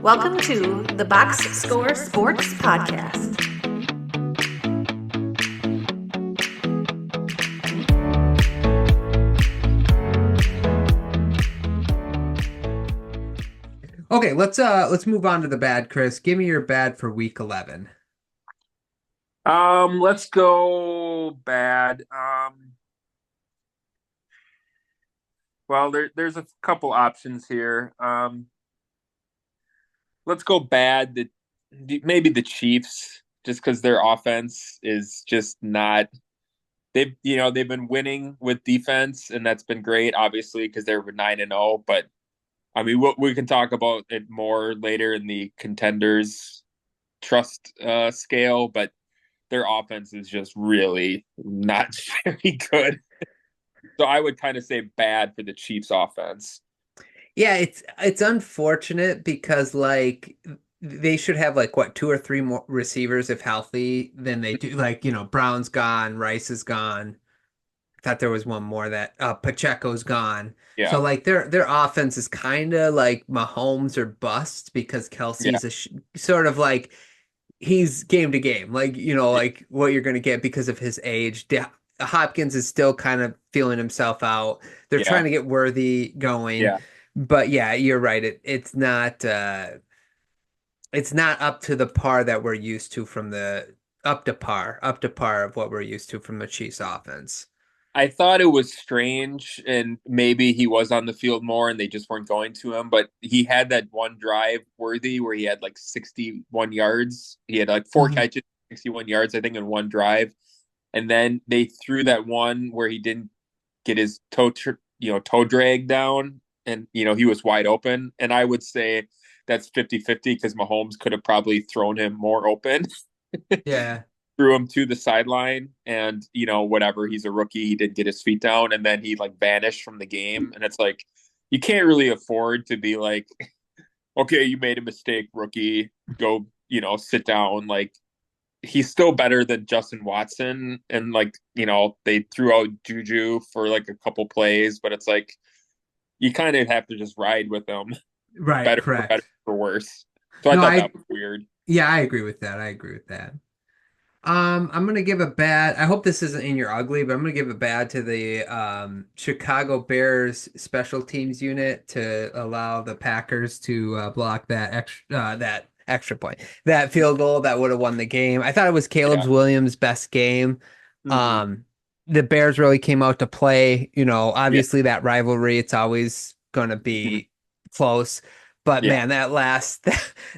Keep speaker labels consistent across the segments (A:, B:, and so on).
A: Welcome to the Box Score Sports Podcast.
B: Okay, let's move on to the bad, Chris. Give me your bad for week 11.
C: Let's go bad. Well, there's a couple options here. Let's go bad. Maybe the Chiefs, just because their offense is just not. They've been winning with defense, and that's been great, obviously, because they're 9-0. But I mean, we can talk about it more later in the contenders trust scale, but their offense is just really not very good. So I would kind of say bad for the Chiefs offense.
B: Yeah, it's unfortunate because like they should have like what two or three more receivers if healthy than they do. Like, Brown's gone, Rice is gone. I thought there was one more that Pacheco's gone. So
C: Yeah.
B: like their offense is kind of like Mahomes or bust because
C: Yeah.
B: Kelsey's sort of like he's game to game, like
C: Yeah.
B: like what you're going to get because of his age. Hopkins is still kind of feeling himself out. They're trying
C: Yeah.
B: to get Worthy going,
C: Yeah.
B: but yeah, you're right. It's not up to the par that we're used to from the up to par of what we're used to from the Chiefs offense.
C: I thought it was strange, and maybe he was on the field more and they just weren't going to him. But he had that one drive worthy where he had like 61 yards. He had like four
B: Mhm.
C: catches, 61 yards, I think, in one drive. And then they threw that one where he didn't get his toe drag down, and he was wide open. And I would say that's 50-50 because Mahomes could have probably thrown him more open.
B: Yeah.
C: Threw him to the sideline, and whatever, he's a rookie, he didn't get his feet down, and then he like vanished from the game. And it's like you can't really afford to be like, okay, you made a mistake, rookie, go sit down. Like, he's still better than Justin Watson. And like, they threw out Juju for like a couple plays, but it's like you kind of have to just ride with them,
B: Right,
C: better for better
B: correct.
C: for worse. So I
B: No,
C: thought
B: I
C: that was weird.
B: yeah, I agree with that. I agree with that. I'm gonna give a bad. I hope this isn't in your ugly, but I'm gonna give a bad to the Chicago Bears special teams unit to allow the Packers to block that extra point, that field goal that would have won the game. I thought it was Caleb
C: Yeah.
B: Williams' best game.
C: Hmm.
B: Um, the Bears really came out to play.
C: Yeah.
B: Obviously that rivalry, it's always gonna
C: Mhm.
B: be close. But
C: Yeah.
B: man, that last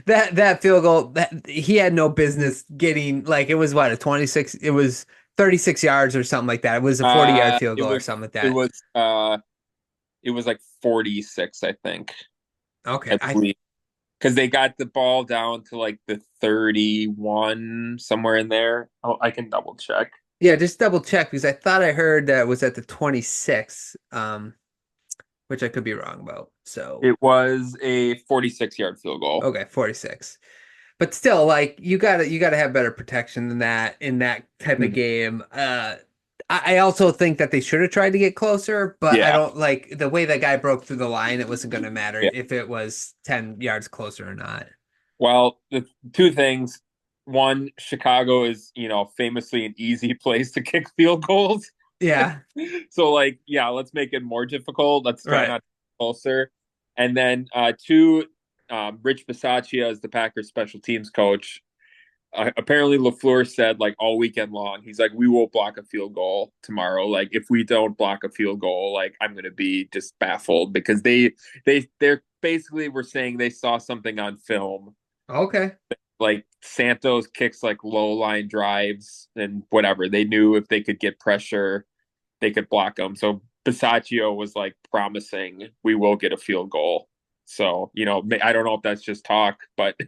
B: that field goal, that he had no business getting. Like, it was what, a 26, it was 36 yards or something like that. It was a 40-yard
C: Uh,
B: field
C: it
B: goal or
C: was
B: something like
C: it
B: that.
C: was uh it was like 46, I think,
B: Okay,
C: I believe, because they got the ball down to like the 31, somewhere in there. Oh, I can double check.
B: yeah, just double check because I thought I heard that it was at the 26, which I could be wrong about. So
C: It was a 46-yard field goal.
B: okay, 46. But still, like, you gotta have better protection than that in that type of
C: Mhm.
B: game. I also think that they should have tried to get closer, but I
C: Yeah.
B: don't like the way that guy broke through the line. It wasn't going to matter
C: Yeah.
B: if it was 10 yards closer or not.
C: Well, the two things. One, Chicago is, famously an easy place to kick field goals.
B: Yeah,
C: So, like, yeah, let's make it more difficult. Let's try
B: right.
C: not to get closer. And then two, Rich Bisaccia is the Packers special teams coach. Apparently LaFleur said like all weekend long, he's like, we will block a field goal tomorrow. Like, if we don't block a field goal, like, I'm gonna be just baffled because they're basically were saying they saw something on film.
B: Okay.
C: Like, Santos kicks like low line drives and whatever. They knew if they could get pressure, they could block them. So Bisaccio was like promising we will get a field goal. So, I don't know if that's just talk, but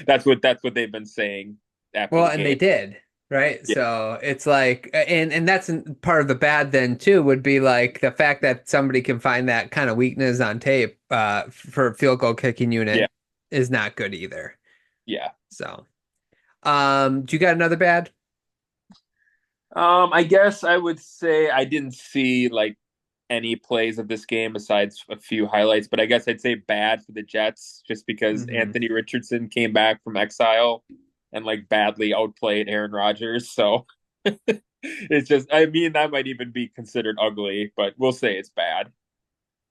C: that's what they've been saying after
B: Well,
C: the
B: and they
C: game.
B: did, right?
C: Yeah.
B: So it's like, and that's part of the bad then too, would be like the fact that somebody can find that kind of weakness on tape for a field goal kicking
C: Yeah.
B: unit is not good either.
C: Yeah.
B: So, do you got another bad?
C: I guess I would say I didn't see like any plays of this game besides a few highlights, but I guess I'd say bad for the Jets just because Anthony Richardson came back from exile and like badly outplayed Aaron Rodgers. So it's just, I mean, that might even be considered ugly, but we'll say it's bad.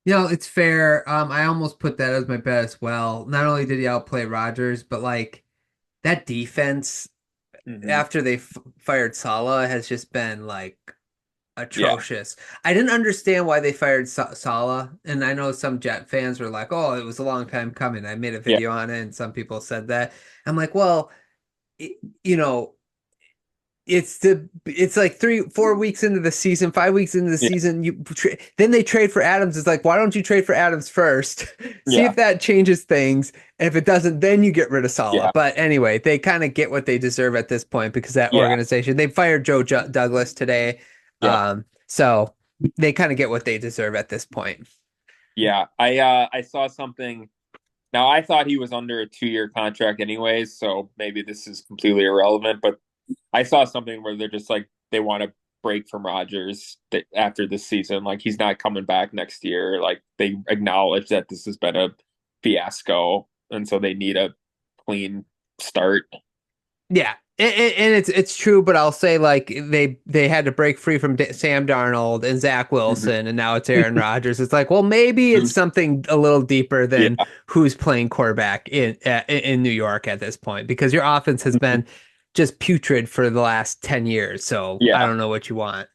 B: It's fair. I almost put that as my bet as well. Not only did he outplay Rodgers, but like that defense after they fired Saleh has just been like atrocious. I didn't understand why they fired Saleh, and I know some Jet fans were like, "Oh, it was a long time coming." I made a video on it, and some people said that. I'm like, well, you know, it's like 3-4 weeks into the season, 5 weeks into the season, then they trade for Adams. It's like, why don't you trade for Adams first? See if that changes things. And if it doesn't, then you get rid of Saleh. But anyway, they kind of get what they deserve at this point because that organization, they fired Joe Douglas today. So they kind of get what they deserve at this point.
C: Yeah, I saw something. Now I thought he was under a 2-year contract anyways, so maybe this is completely irrelevant, but I saw something where they're just like, they want to break from Rodgers after this season. Like, he's not coming back next year. Like, they acknowledge that this has been a fiasco, and so they need a clean start. Yeah.
B: And it's true, but I'll say like they had to break free from Sam Darnold and Zach Wilson, and now it's Aaron Rodgers. It's like, well, maybe it's something a little deeper than who's playing quarterback in New York at this point, because your offense has been just putrid for the last 10 years. So I don't know what you want.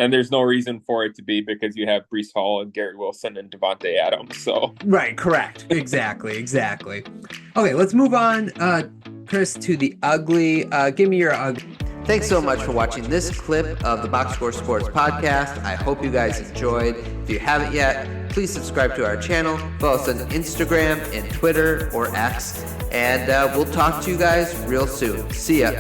C: And there's no reason for it to be because you have Breece Hall and Garrett Wilson and Devontae Adams. So
B: right, correct, exactly. Okay, let's move on, Chris, to the ugly. Give me your ugly. Thanks so much for watching this clip of the Box Score Sports Podcast. I hope you guys enjoyed. If you haven't yet, please subscribe to our channel. Follow us on Instagram and Twitter or X. And we'll talk to you guys real soon. See ya.